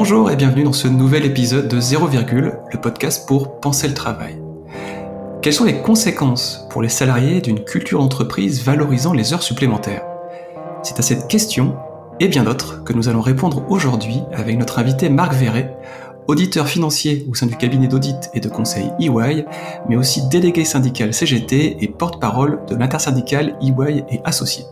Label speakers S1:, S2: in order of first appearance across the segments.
S1: Bonjour et bienvenue dans ce nouvel épisode de 0, le podcast pour penser le travail. Quelles sont les conséquences pour les salariés d'une culture d'entreprise valorisant les heures supplémentaires? C'est à cette question, et bien d'autres, que nous allons répondre aujourd'hui avec notre invité Marc Verret, auditeur financier au sein du cabinet d'audit et de conseil EY, mais aussi délégué syndical CGT et porte-parole de l'intersyndicale EY et associés.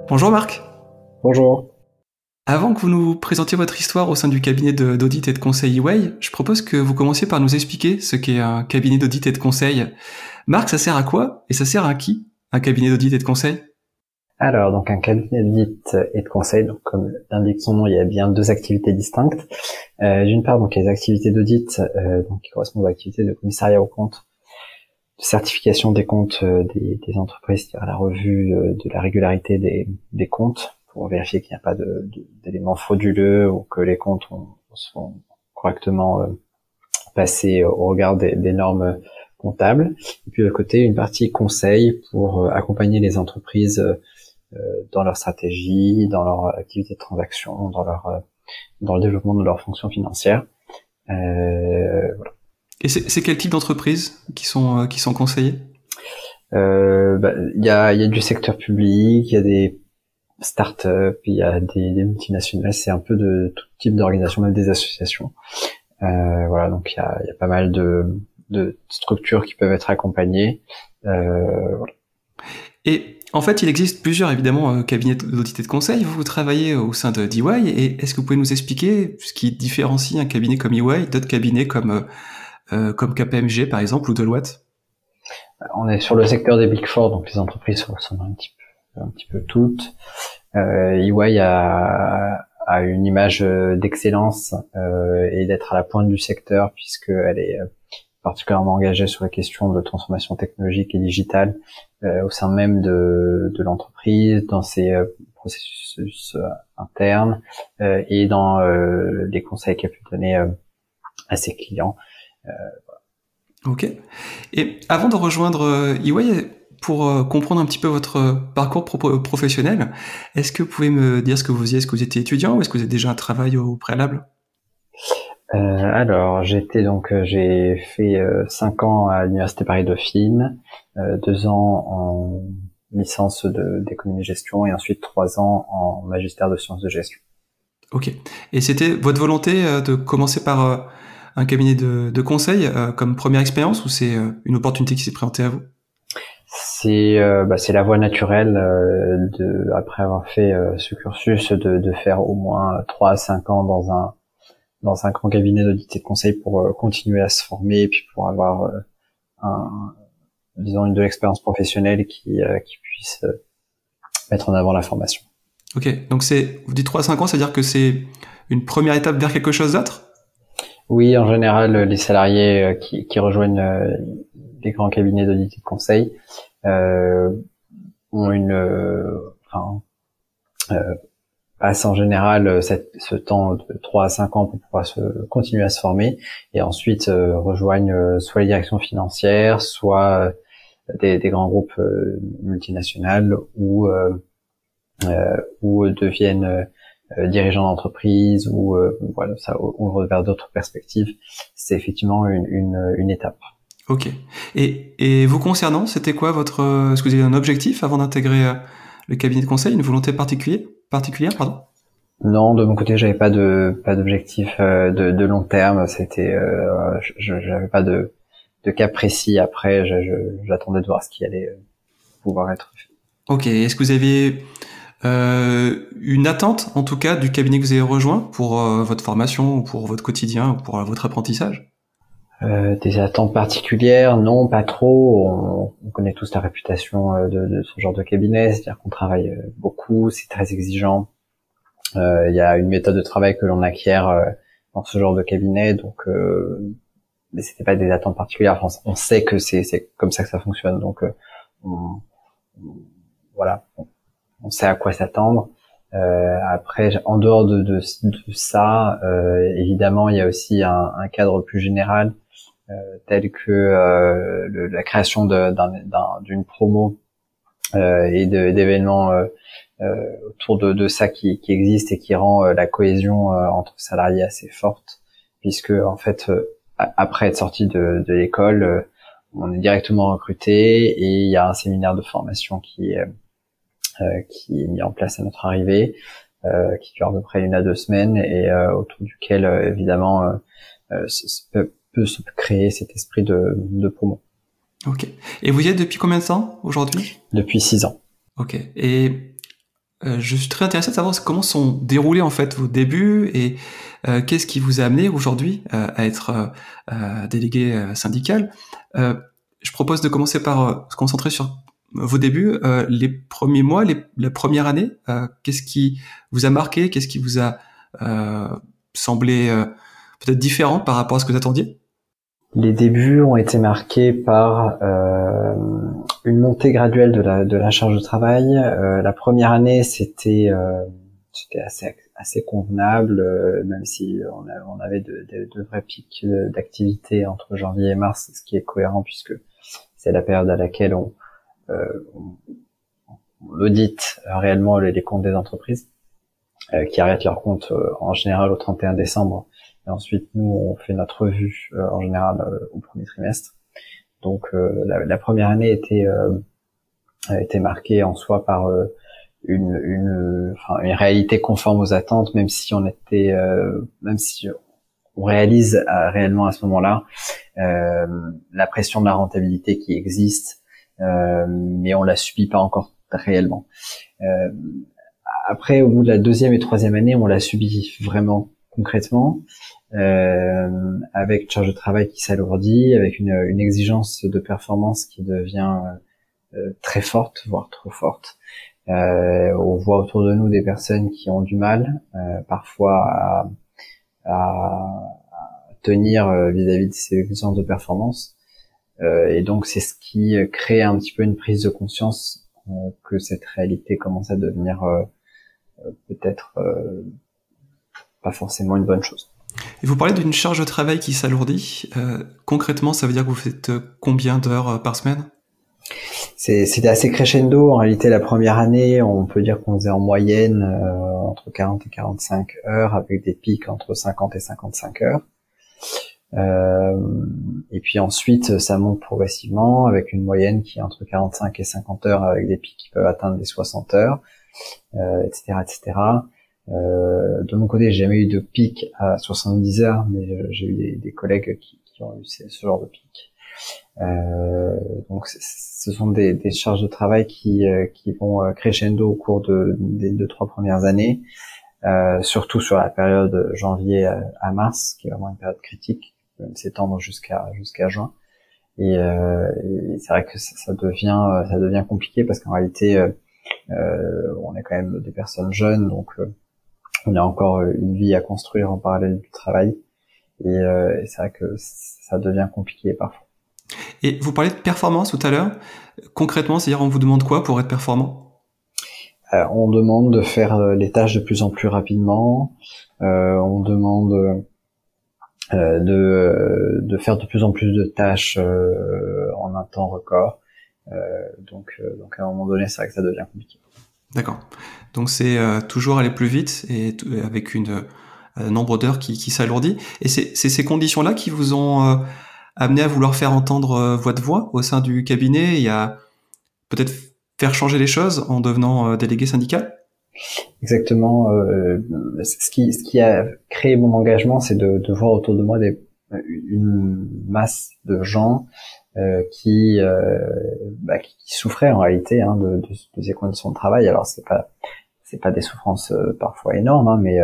S1: Bonjour Marc.
S2: Bonjour.
S1: Avant que vous nous présentiez votre histoire au sein du cabinet d'audit et de conseil EY, je propose que vous commenciez par nous expliquer ce qu'est un cabinet d'audit et de conseil. Marc, ça sert à quoi et ça sert à qui, un cabinet d'audit et de conseil?
S2: Alors, donc un cabinet d'audit et de conseil, donc comme l'indique son nom, il y a bien deux activités distinctes. D'une part, donc les activités d'audit, donc qui correspondent aux activités de commissariat aux comptes, de certification des comptes des entreprises, c'est-à-dire la revue de la régularité des comptes, pour vérifier qu'il n'y a pas d'éléments frauduleux ou que les comptes sont correctement passés au regard des normes comptables. Et puis de l'autre côté, une partie conseil pour accompagner les entreprises dans leur stratégie, dans leur activité de transaction, dans le développement de leurs fonctions financières. Voilà.
S1: Et c'est quel type d'entreprises qui sont conseillées?
S2: Il y a du secteur public, il y a des start-up, il y a des multinationales, c'est un peu de tout type d'organisation, même des associations. Voilà, donc il y a pas mal de structures qui peuvent être accompagnées. Voilà.
S1: Et en fait, il existe plusieurs, évidemment, cabinets d'audit et de conseil. Vous travaillez au sein d'EY, et est-ce que vous pouvez nous expliquer ce qui différencie un cabinet comme EY d'autres cabinets comme KPMG, par exemple, ou Deloitte?
S2: On est sur le secteur des Big Four, donc les entreprises se ressemblent un petit peu toutes. EY a une image d'excellence et d'être à la pointe du secteur, puisqu'elle est particulièrement engagée sur la question de transformation technologique et digitale au sein même de l'entreprise, dans ses processus internes et dans les conseils qu'elle peut donner à ses clients.
S1: Ok. Et avant de rejoindre EY, pour comprendre un petit peu votre parcours professionnel, est-ce que vous pouvez me dire ce que vous faisiez? Est-ce que vous étiez étudiant ou est-ce que vous avez déjà un travail au préalable?
S2: Alors, j'ai fait 5 ans à l'Université Paris-Dauphine, 2 ans en licence d'économie-gestion et ensuite 3 ans en magistère de sciences de gestion.
S1: Ok. Et c'était votre volonté de commencer par un cabinet de conseil comme première expérience, ou c'est une opportunité qui s'est présentée à vous?
S2: C'est la voie naturelle après avoir fait ce cursus de faire au moins 3 à 5 ans dans un grand cabinet d'audit et de conseil pour continuer à se former et puis pour avoir de l'expérience professionnelle qui puisse mettre en avant la formation.
S1: Ok, donc vous dites 3 à 5 ans, c'est-à-dire que c'est une première étape vers quelque chose d'autre?
S2: Oui, en général, les salariés qui rejoignent les grands cabinets d'audit et de conseil ont passe en général ce temps de 3 à 5 ans pour pouvoir continuer à se former et ensuite rejoignent soit les directions financières, soit des grands groupes multinationaux ou deviennent dirigeants d'entreprise ou voilà, ça ouvre vers d'autres perspectives. C'est effectivement une étape.
S1: Ok. Et vous concernant, c'était quoi est-ce que vous avez un objectif avant d'intégrer le cabinet de conseil, une volonté particulière, pardon?
S2: Non, de mon côté, j'avais pas d'objectif de long terme. C'était, j'avais pas de cas précis. Après, j'attendais de voir ce qui allait pouvoir être fait.
S1: Ok. Est-ce que vous aviez une attente, en tout cas, du cabinet que vous avez rejoint pour votre formation ou pour votre quotidien ou pour votre apprentissage?
S2: Des attentes particulières? Non, pas trop. On connaît tous la réputation de ce genre de cabinet, c'est-à-dire qu'on travaille beaucoup, c'est très exigeant. Il y a une méthode de travail que l'on acquiert dans ce genre de cabinet, donc mais c'était pas des attentes particulières. Enfin, on sait que c'est comme ça que ça fonctionne, donc voilà, on sait à quoi s'attendre. Après, en dehors de ça, évidemment, il y a aussi un cadre plus général tels que la création d'une promo et d'événements autour de ça qui existe et qui rend la cohésion entre salariés assez forte, puisque en fait après être sorti de l'école, on est directement recruté et il y a un séminaire de formation qui est mis en place à notre arrivée, qui dure à peu près 1 à 2 semaines et autour duquel évidemment peut se créer cet esprit de promo.
S1: Ok. Et vous y êtes depuis combien de temps aujourd'hui?
S2: Depuis 6 ans.
S1: Ok. Et je suis très intéressé de savoir comment sont déroulés en fait vos débuts et qu'est-ce qui vous a amené aujourd'hui à être délégué syndical. Je propose de commencer par se concentrer sur vos débuts, les premiers mois, la première année. Qu'est-ce qui vous a marqué? Qu'est-ce qui vous a semblé peut-être différent par rapport à ce que vous attendiez?
S2: Les débuts ont été marqués par une montée graduelle de la charge de travail. La première année, c'était assez convenable, même si on avait de vrais pics d'activité entre janvier et mars, ce qui est cohérent puisque c'est la période à laquelle on audite réellement les comptes des entreprises qui arrêtent leurs comptes en général au 31 décembre. Et ensuite, nous, on fait notre revue en général au premier trimestre. Donc, la première année était marquée en soi par une réalité conforme aux attentes, même si même si on réalise réellement à ce moment-là la pression de la rentabilité qui existe, mais on la subit pas encore réellement. Après, au bout de la 2e et 3e année, on l'a subi vraiment concrètement, avec une charge de travail qui s'alourdit, avec une exigence de performance qui devient très forte, voire trop forte. On voit autour de nous des personnes qui ont du mal, parfois à tenir vis-à-vis de ces exigences de performance. Et donc c'est ce qui crée un petit peu une prise de conscience que cette réalité commence à devenir peut-être pas forcément une bonne chose.
S1: Et vous parlez d'une charge de travail qui s'alourdit. Concrètement, ça veut dire que vous faites combien d'heures par semaine?
S2: C'était assez crescendo. En réalité, la première année, on peut dire qu'on faisait en moyenne entre 40 et 45 heures, avec des pics entre 50 et 55 heures. Et puis ensuite, ça monte progressivement, avec une moyenne qui est entre 45 et 50 heures, avec des pics qui peuvent atteindre les 60 heures, etc., etc. De mon côté, j'ai jamais eu de pic à 70 heures, mais j'ai eu des collègues qui ont eu ce genre de pic. Donc ce sont des charges de travail qui vont crescendo au cours des 2-3 premières années, surtout sur la période janvier à mars, qui est vraiment une période critique, qui peut même s'étendre jusqu'à juin. Et c'est vrai que ça devient compliqué parce qu'en réalité on est quand même des personnes jeunes, donc on a encore une vie à construire en parallèle du travail, et c'est vrai que ça devient compliqué parfois.
S1: Et vous parlez de performance tout à l'heure. Concrètement, c'est-à-dire on vous demande quoi pour être performant?
S2: On demande de faire les tâches de plus en plus rapidement. On demande de faire de plus en plus de tâches en un temps record. Donc à un moment donné, c'est vrai que ça devient compliqué.
S1: D'accord. Donc c'est toujours aller plus vite et avec un nombre d'heures qui s'alourdit. Et c'est ces conditions-là qui vous ont amené à vouloir faire entendre votre voix au sein du cabinet et à peut-être faire changer les choses en devenant délégué syndical?
S2: Exactement. Ce qui a créé mon engagement, c'est de voir autour de moi une masse de gens qui souffraient en réalité de ces conditions de travail. Alors c'est pas des souffrances parfois énormes, hein, mais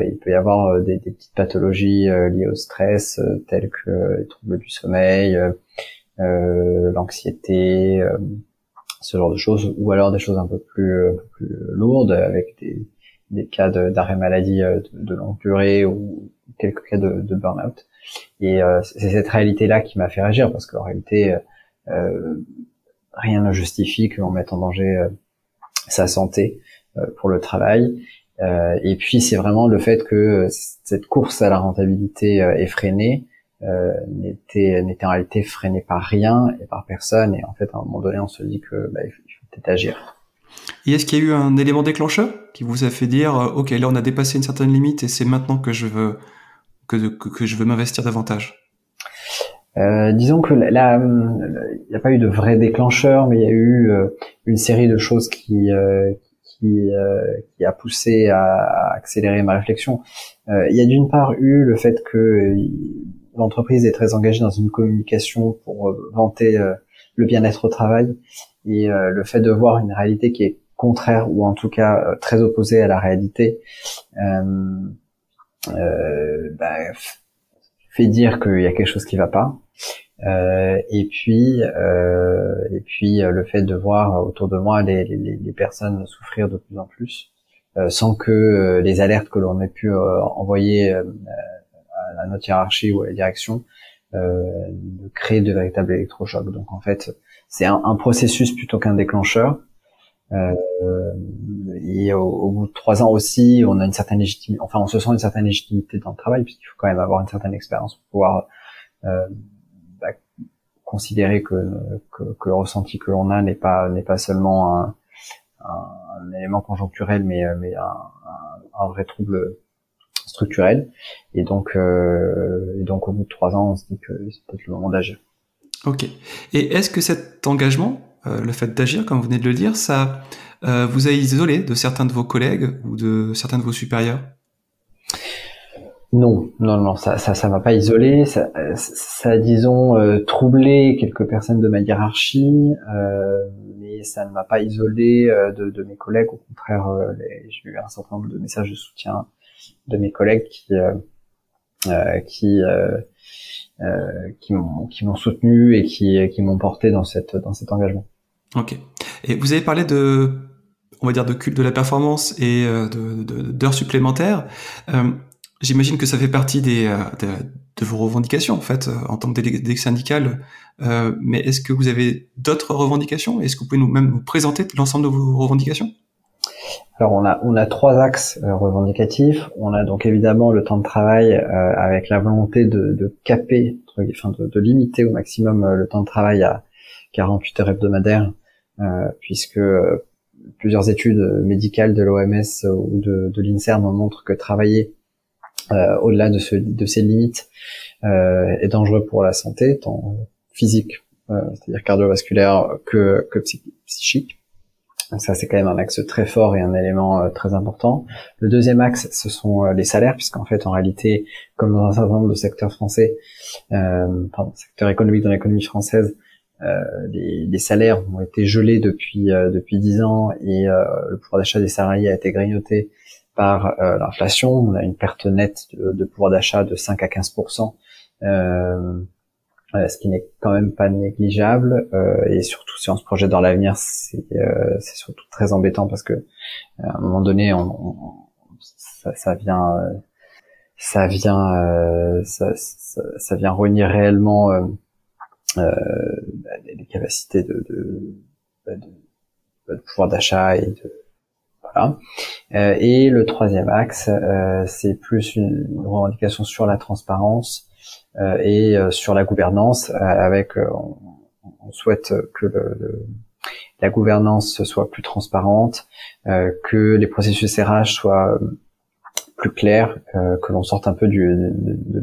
S2: il peut y avoir des petites pathologies liées au stress, telles que les troubles du sommeil, l'anxiété, ce genre de choses, ou alors des choses un peu plus lourdes, avec des cas d'arrêt maladie de longue durée ou quelques cas de burn-out. Et c'est cette réalité-là qui m'a fait réagir, parce qu'en réalité, rien ne justifie que l'on mette en danger sa santé pour le travail. Et puis c'est vraiment le fait que cette course à la rentabilité effrénée n'était en réalité freiné par rien et par personne. Et en fait, à un moment donné, on se dit que il faut peut-être agir.
S1: Et est-ce qu'il y a eu un élément déclencheur qui vous a fait dire ok, là on a dépassé une certaine limite et c'est maintenant que je veux que je veux m'investir davantage?
S2: Disons que là, il n'y a pas eu de vrai déclencheur, mais il y a eu une série de choses qui a poussé à accélérer ma réflexion. Il y a d'une part eu le fait que l'entreprise est très engagée dans une communication pour vanter le bien-être au travail, et le fait de voir une réalité qui est contraire ou en tout cas très opposée à la réalité fait dire qu'il y a quelque chose qui va pas. Et puis le fait de voir autour de moi les personnes souffrir de plus en plus, sans que les alertes que l'on ait pu envoyer à notre hiérarchie ou à la direction ne créent de véritables électrochocs. Donc en fait, c'est un processus plutôt qu'un déclencheur. Et au bout de 3 ans aussi, on a une certaine légitimité, enfin on se sent une certaine légitimité dans le travail, puisqu'il faut quand même avoir une certaine expérience pour pouvoir considérer que le ressenti que l'on a n'est pas seulement un élément conjoncturel, mais un vrai trouble structurel. Et donc au bout de 3 ans, on se dit que c'est peut-être le moment d'agir.
S1: Ok. Et est-ce que cet engagement, le fait d'agir, comme vous venez de le dire, ça vous a isolé de certains de vos collègues ou de certains de vos supérieurs?
S2: Non, ça m'a pas isolé, ça a, disons, troublé quelques personnes de ma hiérarchie, mais ça ne m'a pas isolé de mes collègues. Au contraire, j'ai eu un certain nombre de messages de soutien de mes collègues qui m'ont soutenu et qui m'ont porté dans cet engagement.
S1: Ok. Et vous avez parlé on va dire, de culte de la performance et d'heures supplémentaires. J'imagine que ça fait partie de vos revendications, en fait, en tant que délégué syndical. Mais est-ce que vous avez d'autres revendications? Est-ce que vous pouvez nous présenter l'ensemble de vos revendications?
S2: Alors, on a 3 axes revendicatifs. On a donc évidemment le temps de travail avec la volonté de caper, enfin de limiter au maximum le temps de travail à 48 heures hebdomadaires, puisque plusieurs études médicales de l'OMS ou de l'INSERM montrent que travailler au-delà de ces limites est dangereux pour la santé, tant physique, c'est-à-dire cardiovasculaire, que psychique. Donc ça, c'est quand même un axe très fort et un élément très important. Le deuxième axe, ce sont les salaires, puisqu'en fait, en réalité, comme dans un certain nombre de secteurs français, secteurs économiques dans l'économie française, les salaires ont été gelés depuis 10 ans et le pouvoir d'achat des salariés a été grignoté par l'inflation. On a une perte nette de pouvoir d'achat de 5 à 15%, ce qui n'est quand même pas négligeable, et surtout si on se projette dans l'avenir, c'est surtout très embêtant parce que à un moment donné, ça vient renier réellement les capacités de pouvoir d'achat et voilà. Et le troisième axe, c'est plus une revendication sur la transparence et sur la gouvernance, avec on souhaite que la gouvernance soit plus transparente, que les processus RH soient plus clairs, que l'on sorte un peu de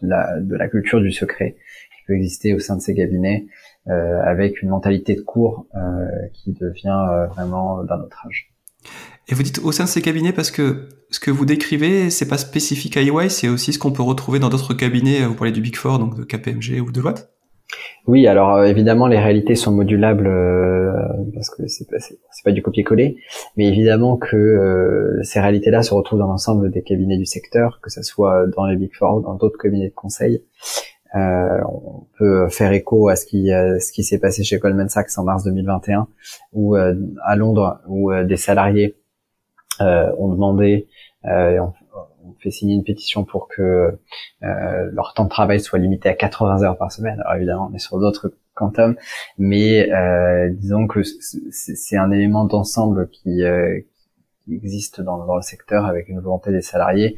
S2: la culture du secret qui peut exister au sein de ces cabinets, avec une mentalité de cours qui devient vraiment d'un autre âge.
S1: Et vous dites au sein de ces cabinets parce que ce que vous décrivez, c'est pas spécifique à EY, c'est aussi ce qu'on peut retrouver dans d'autres cabinets. Vous parlez du Big Four, donc de KPMG ou de Deloitte.
S2: Oui, alors évidemment les réalités sont modulables parce que c'est pas du copier-coller, mais évidemment que ces réalités-là se retrouvent dans l'ensemble des cabinets du secteur, que ce soit dans les Big Four ou dans d'autres cabinets de conseil. On peut faire écho à ce qui s'est passé chez Goldman Sachs en mars 2021, ou à Londres, où des salariés ont demandé, on fait signer une pétition pour que leur temps de travail soit limité à 80 heures par semaine. Alors évidemment, on est sur d'autres quantums, mais disons que c'est un élément d'ensemble qui existe dans le secteur, avec une volonté des salariés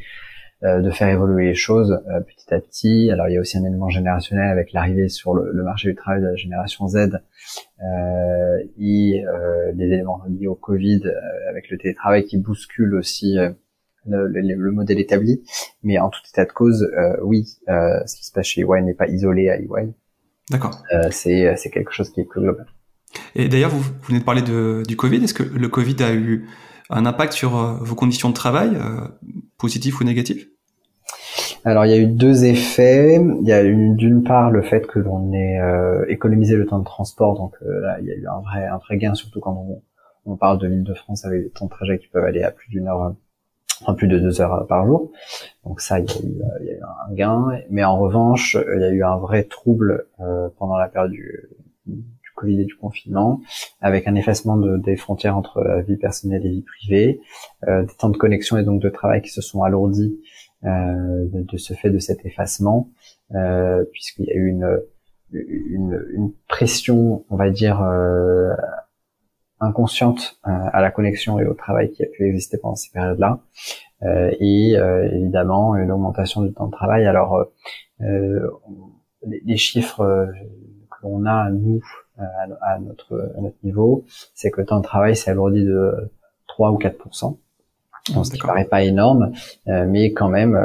S2: de faire évoluer les choses petit à petit. Alors il y a aussi un élément générationnel avec l'arrivée sur le marché du travail de la génération Z et les éléments liés au Covid avec le télétravail qui bouscule aussi le modèle établi. Mais en tout état de cause, oui, ce qui se passe chez EY n'est pas isolé à EY.
S1: D'accord.
S2: C'est quelque chose qui est plus global.
S1: Et d'ailleurs, vous venez de parler du Covid. Est-ce que le Covid a eu un impact sur vos conditions de travail, positifs ou négatifs?
S2: Alors il y a eu deux effets. Il y a eu d'une part le fait que l'on ait économisé le temps de transport, donc là il y a eu un vrai gain, surtout quand on parle de l'Île-de-France avec des temps de trajet qui peuvent aller à plus d'une heure, enfin plus de 2 heures par jour. Donc ça il y a eu un gain, mais en revanche il y a eu un vrai trouble pendant la période du Covid et du confinement, avec un effacement des frontières entre la vie personnelle et vie privée, des temps de connexion et donc de travail qui se sont alourdis de ce fait de cet effacement, puisqu'il y a eu une pression, on va dire, inconsciente à la connexion et au travail qui a pu exister pendant ces périodes-là, et évidemment une augmentation du temps de travail. Alors les chiffres que l'on a nous à notre niveau, c'est que le temps de travail s'est alourdi de 3 ou 4%. Donc, ce qui paraît pas énorme, mais quand même,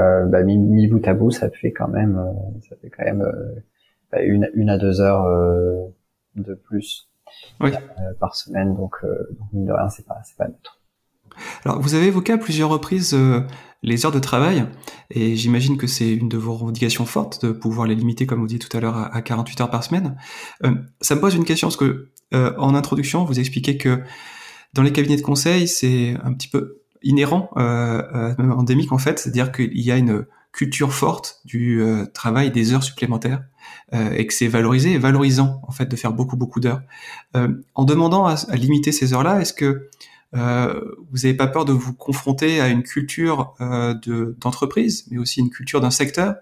S2: mis bout à bout, ça fait quand même une à 2 heures de plus par semaine. Donc mine de rien, c'est pas neutre.
S1: Alors, vous avez évoqué à plusieurs reprises les heures de travail, et j'imagine que c'est une de vos revendications fortes de pouvoir les limiter, comme vous dites tout à l'heure, à 48 heures par semaine. Ça me pose une question, parce que en introduction, vous expliquez que dans les cabinets de conseil, c'est un petit peu inhérent, même endémique en fait, c'est-à-dire qu'il y a une culture forte du travail des heures supplémentaires et que c'est valorisé et valorisant en fait de faire beaucoup d'heures. En demandant à limiter ces heures-là, est-ce que vous n'avez pas peur de vous confronter à une culture d'entreprise, mais aussi une culture d'un secteur,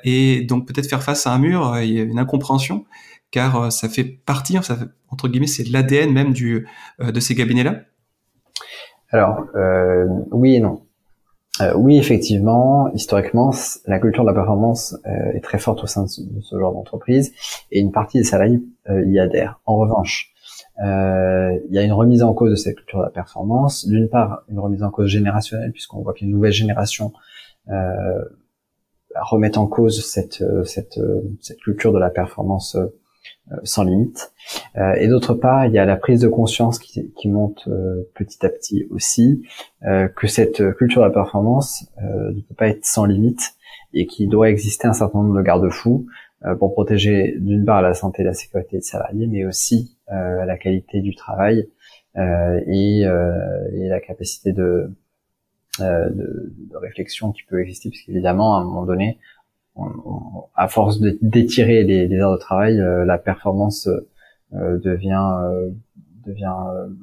S1: et donc peut-être faire face à un mur et une incompréhension, car ça fait partie, entre guillemets, c'est l'ADN même de ces cabinets-là?
S2: Alors, oui et non. Oui, effectivement, historiquement, la culture de la performance est très forte au sein de ce genre d'entreprise, et une partie des salariés y adhèrent. En revanche, il y a une remise en cause de cette culture de la performance. D'une part, une remise en cause générationnelle, puisqu'on voit qu'une nouvelle génération remet en cause cette culture de la performance sans limite. Et d'autre part, il y a la prise de conscience qui monte petit à petit aussi, que cette culture de la performance ne peut pas être sans limite et qu'il doit exister un certain nombre de garde-fous pour protéger d'une part la santé et la sécurité des salariés, mais aussi la qualité du travail et la capacité de réflexion qui peut exister, puisqu'évidemment, à un moment donné, à force d'étirer les heures de travail, la performance devient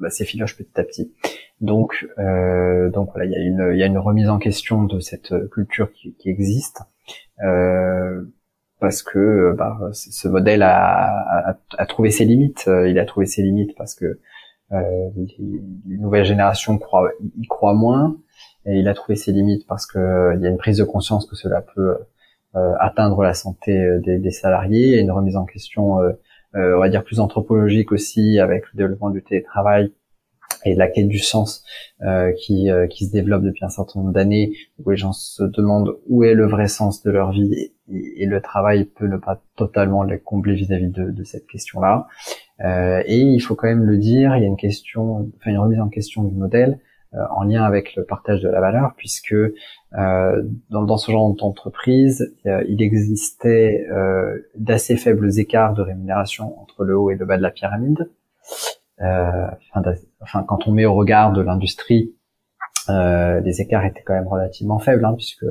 S2: s'effiloche petit à petit. Donc voilà, il y a une remise en question de cette culture qui existe, parce que ce modèle a trouvé ses limites. Il a trouvé ses limites parce que les nouvelles générations y croient moins, et il a trouvé ses limites parce que il y a une prise de conscience que cela peut atteindre la santé des salariés, et une remise en question on va dire plus anthropologique aussi, avec le développement du télétravail et de la quête du sens qui se développe depuis un certain nombre d'années, où les gens se demandent où est le vrai sens de leur vie, et le travail peut ne pas totalement les combler vis-à-vis de cette question-là. Et il faut quand même le dire, il y a une remise en question du modèle en lien avec le partage de la valeur, puisque dans ce genre d'entreprise, il existait d'assez faibles écarts de rémunération entre le haut et le bas de la pyramide. Quand on met au regard de l'industrie, les écarts étaient quand même relativement faibles, puisque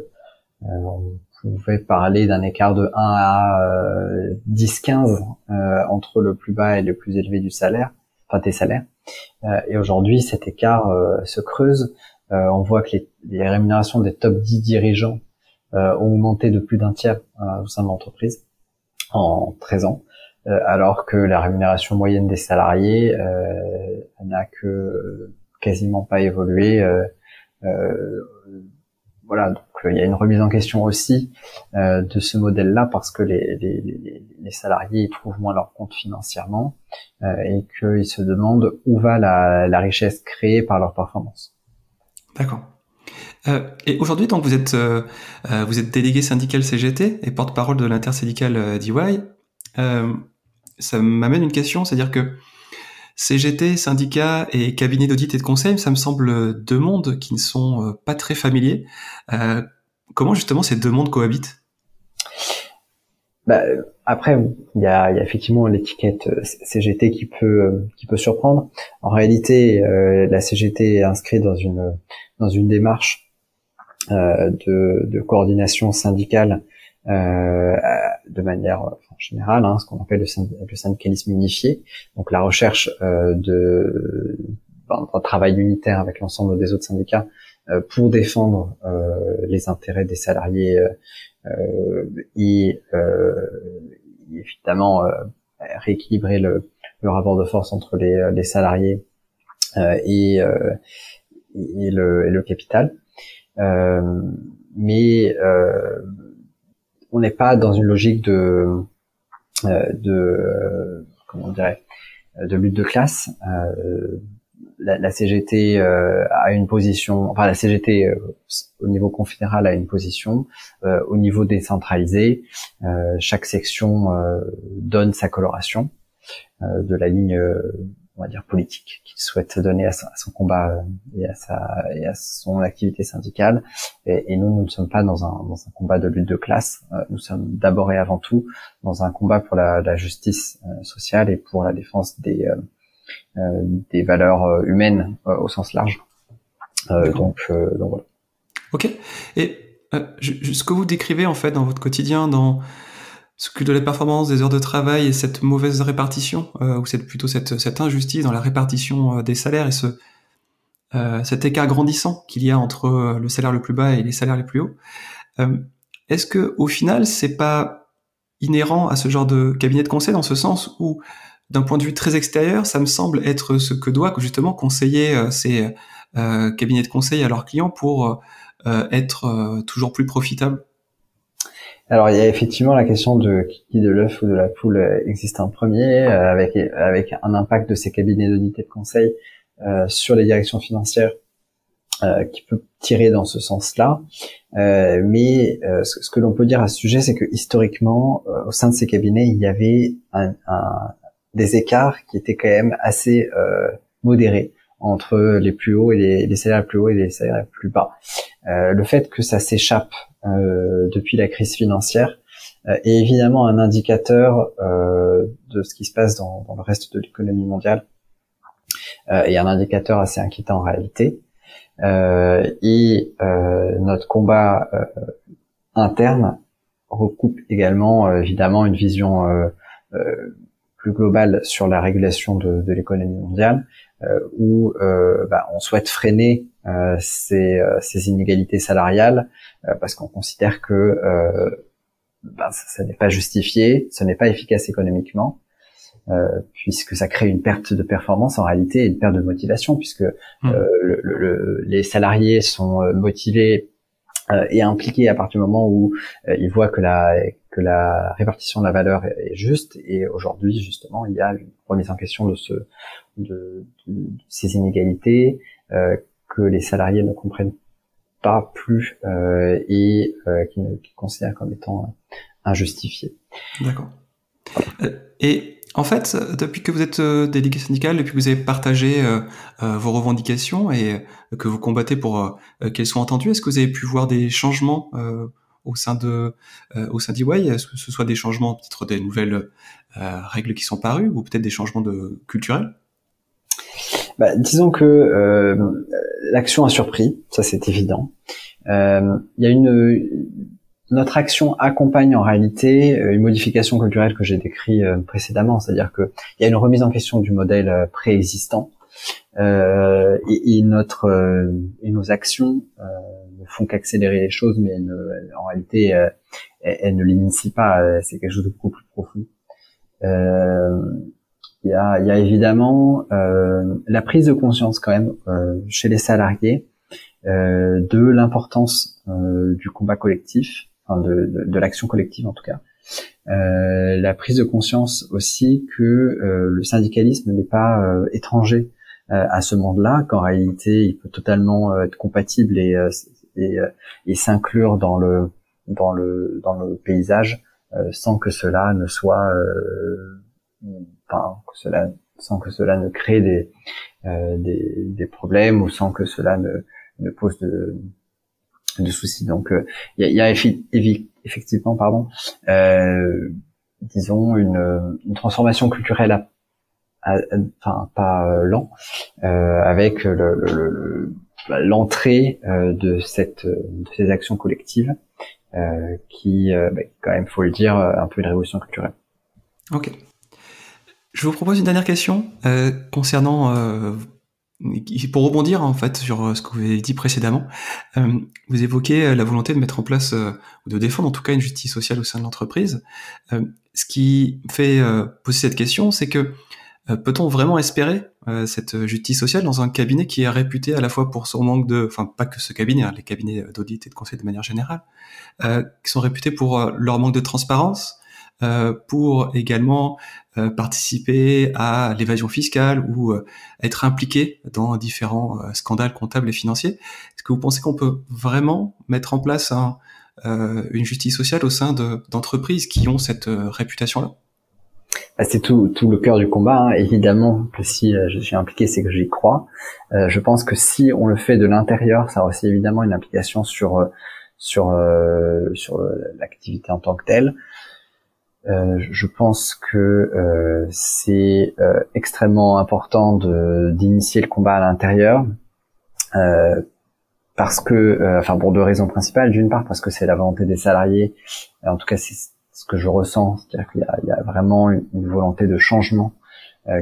S2: on pouvait parler d'un écart de 1 à 10-15 entre le plus bas et le plus élevé des salaires. Et aujourd'hui, cet écart se creuse. On voit que les rémunérations des top 10 dirigeants ont augmenté de plus d'un tiers au sein de l'entreprise en 13 ans. Alors que la rémunération moyenne des salariés n'a que quasiment pas évolué. Voilà, donc il y a une remise en question aussi de ce modèle-là parce que les salariés ils trouvent moins leur compte financièrement et qu'ils se demandent où va la richesse créée par leur performance.
S1: D'accord. Et aujourd'hui, donc vous êtes délégué syndical CGT et porte-parole de l'intersyndicale d'EY. Ça m'amène une question, c'est-à-dire que CGT, syndicat et cabinet d'audit et de conseil, ça me semble deux mondes qui ne sont pas très familiers. Comment justement ces deux mondes cohabitent ?
S2: Après, il y a effectivement l'étiquette CGT qui peut surprendre. En réalité, la CGT est inscrite dans une démarche de coordination syndicale de manière générale, ce qu'on appelle le syndicalisme unifié, donc la recherche d'un travail unitaire avec l'ensemble des autres syndicats pour défendre les intérêts des salariés et évidemment rééquilibrer le rapport de force entre les salariés et le capital. Mais on n'est pas dans une logique de lutte de classe. La CGT a une position, enfin la CGT au niveau confédéral a une position, au niveau décentralisé, chaque section donne sa coloration de la ligne, on va dire politique qu'il souhaite donner à son combat et à son activité syndicale. Et nous ne sommes pas dans un combat de lutte de classe. Nous sommes d'abord et avant tout dans un combat pour la justice sociale et pour la défense des valeurs humaines au sens large. Donc voilà.
S1: Ok. Et ce que vous décrivez en fait dans votre quotidien, dans ce que de la performance, des heures de travail et cette mauvaise répartition, ou plutôt cette injustice dans la répartition des salaires et cet écart grandissant qu'il y a entre le salaire le plus bas et les salaires les plus hauts. Est-ce que au final c'est pas inhérent à ce genre de cabinet de conseil dans ce sens où d'un point de vue très extérieur, ça me semble être ce que doit justement conseiller ces cabinets de conseil à leurs clients pour être toujours plus profitables.
S2: Alors il y a effectivement la question de qui de l'œuf ou de la poule existe en premier, avec un impact de ces cabinets d'audit et de conseil sur les directions financières qui peut tirer dans ce sens-là. Mais ce que l'on peut dire à ce sujet, c'est que historiquement, au sein de ces cabinets, il y avait des écarts qui étaient quand même assez modérés entre les plus hauts et les salaires les plus hauts et les salaires les plus bas. Le fait que ça s'échappe depuis la crise financière est évidemment un indicateur de ce qui se passe dans le reste de l'économie mondiale et un indicateur assez inquiétant en réalité. Notre combat interne recoupe également évidemment une vision plus globale sur la régulation de l'économie mondiale, où on souhaite freiner ces inégalités salariales parce qu'on considère que ça n'est pas justifié, ce n'est pas efficace économiquement, puisque ça crée une perte de performance en réalité et une perte de motivation, puisque les salariés sont motivés et impliqués à partir du moment où ils voient que la répartition de la valeur est juste. Et aujourd'hui, justement, il y a une remise en question de ces inégalités que les salariés ne comprennent pas plus et qu'ils considèrent comme étant injustifiées.
S1: D'accord. Et en fait, depuis que vous êtes délégué syndical, depuis que vous avez partagé vos revendications et que vous combattez pour qu'elles soient entendues, est-ce que vous avez pu voir des changements au sein d'EY? Est-ce que ce soit des changements, peut-être des nouvelles règles qui sont parues, ou peut-être des changements culturels?
S2: Disons que l'action a surpris, ça c'est évident. Il y a notre action accompagne en réalité une modification culturelle que j'ai décrite précédemment, c'est-à-dire que il y a une remise en question du modèle préexistant et nos actions ne font qu'accélérer les choses, mais en réalité elles ne l'initient pas. C'est quelque chose de beaucoup plus profond. Il y a évidemment la prise de conscience quand même chez les salariés de l'importance du combat collectif, enfin de l'action collective en tout cas. La prise de conscience aussi que le syndicalisme n'est pas étranger à ce monde-là, qu'en réalité il peut totalement être compatible et s'inclure dans le paysage sans que cela ne soit sans que cela ne crée des problèmes ou sans que cela ne pose de soucis. Donc il y a effectivement disons une transformation culturelle pas lent avec l'entrée de ces actions collectives qui quand même faut le dire un peu une révolution culturelle.
S1: Ok. Je vous propose une dernière question concernant pour rebondir en fait sur ce que vous avez dit précédemment. Vous évoquez la volonté de mettre en place ou de défendre en tout cas une justice sociale au sein de l'entreprise. Ce qui fait poser cette question, c'est que peut-on vraiment espérer cette justice sociale dans un cabinet qui est réputé à la fois pour son manque enfin pas que ce cabinet, les cabinets d'audit et de conseil de manière générale, qui sont réputés pour leur manque de transparence, pour également participer à l'évasion fiscale ou être impliqué dans différents scandales comptables et financiers. Est-ce que vous pensez qu'on peut vraiment mettre en place une justice sociale au sein d'entreprises qui ont cette réputation-là ?
S2: C'est tout le cœur du combat, hein. Évidemment que si je suis impliqué, c'est que j'y crois. Je pense que si on le fait de l'intérieur, ça a aussi évidemment une implication sur l'activité en tant que telle. Je pense que c'est extrêmement important d'initier le combat à l'intérieur, parce que, pour deux raisons principales. D'une part, parce que c'est la volonté des salariés. En tout cas, c'est ce que je ressens, c'est-à-dire qu'il y a vraiment une volonté de changement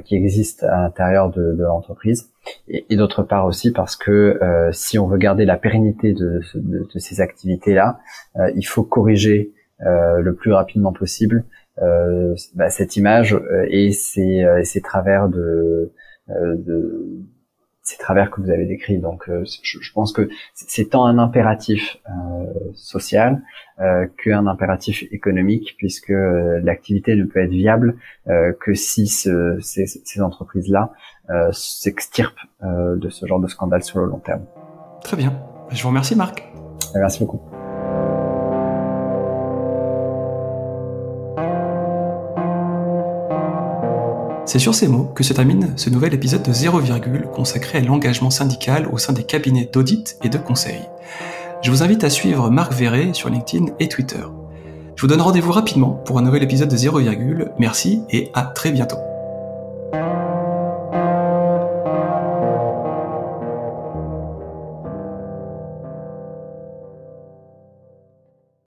S2: qui existe à l'intérieur de l'entreprise, et d'autre part aussi parce que si on veut garder la pérennité de ces activités-là, il faut corriger le plus rapidement possible cette image et ces travers ces travers que vous avez décrits. Donc je pense que c'est tant un impératif social qu'un impératif économique, puisque l'activité ne peut être viable que si ces entreprises-là s'extirpent de ce genre de scandale sur le long terme.
S1: Très bien. Je vous remercie, Marc.
S2: Merci beaucoup.
S1: C'est sur ces mots que se termine ce nouvel épisode de 0, consacré à l'engagement syndical au sein des cabinets d'audit et de conseil. Je vous invite à suivre Marc Verret sur LinkedIn et Twitter. Je vous donne rendez-vous rapidement pour un nouvel épisode de 0, merci et à très bientôt.